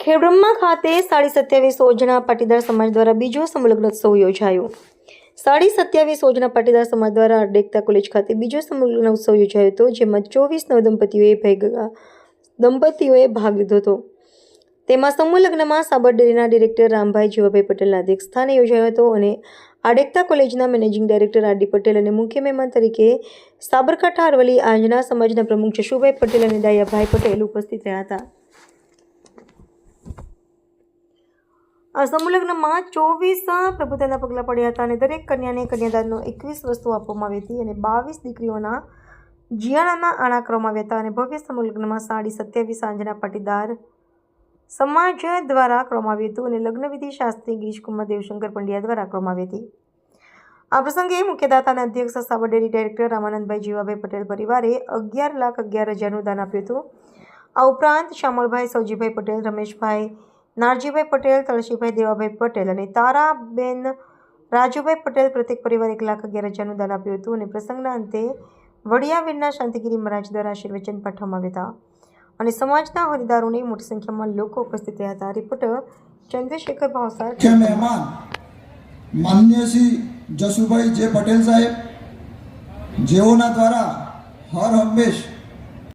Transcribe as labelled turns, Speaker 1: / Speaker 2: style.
Speaker 1: ખેડબ્રહ્મા ખાતે 27 ઓજણા પાટીદાર સમાજ દ્વારા બીજો સમૂહલગ્નોત્સવ યોજાયો। 27 પાટીદાર સમાજ દ્વારા અડેકતા કોલેજ ખાતે બીજો સમૂહલગ્નોત્સવ યોજાયો હતો, જેમાં 24 દંપતીઓએ ભાગ લીધો હતો। તેમાં સમૂહલગ્નમાં સાબર ડેરીના ડિરેક્ટર રામભાઈ જીવાભાઈ પટેલના અધ્યક્ષસ્થાને યોજાયો હતો અને અડેકતા કોલેજના મેનેજિંગ ડાયરેક્ટર આર.ડી. પટેલ અને મુખ્ય મહેમાન તરીકે સાબરકાંઠા અરવલ્લી આંજણા સમાજના પ્રમુખ જશુભાઈ પટેલ અને ડાયાભાઈ પટેલ ઉપસ્થિત રહ્યા હતા। આ સમૂહલગ્નમાં 24 પ્રભુતાના પગલાં પડ્યા હતા અને દરેક કન્યાને કન્યાદાનનો 21 વસ્તુ આપવામાં આવી હતી અને 22 દીકરીઓના જીયાણાના આણા કરવામાં આવ્યા હતા અને ભવ્ય સમૂહલગ્નમાં 27 આંજણા પાટીદાર સમાજ દ્વારા કરવામાં આવ્યું હતું અને લગ્નવિધિ શાસ્ત્રી ગિરીશકુમાર દેવશંકર પંડ્યા દ્વારા કરવામાં આવી હતી। આ પ્રસંગે મુખ્યદાતાના અધ્યક્ષ સાબર ડેરી ડાયરેક્ટર રામાનંદભાઈ જીવાભાઈ પટેલ પરિવારે 11,11,000 દાન આપ્યું હતું। આ ઉપરાંત શામળભાઈ સૌજીભાઈ પટેલ, રમેશભાઈ નારજીભાઈ પટેલ, તળસીભાઈ દેવાભાઈ પટેલ અને તારાબેન રાજુભાઈ પટેલ પ્રત્યેક પરિવાર 1,11,000 દાન આપ્યું હતું અને પ્રસંગના અંતે વડિયાવીરના શાંતિગીરી મહારાજ દ્વારા આશીર્વચન પાઠવવામાં આવ્યા હતા અને સમાજના હોદ્દેદારોની મોટી સંખ્યામાં લોકો ઉપસ્થિત રહ્યા હતા। રિપોર્ટર ચંદ્રશેખર ભાવસાર।
Speaker 2: મુખ્ય મહેમાન માન્ય શ્રી જશુભાઈ જે પટેલ સાહેબ, જેઓના દ્વારા હર હંમેશ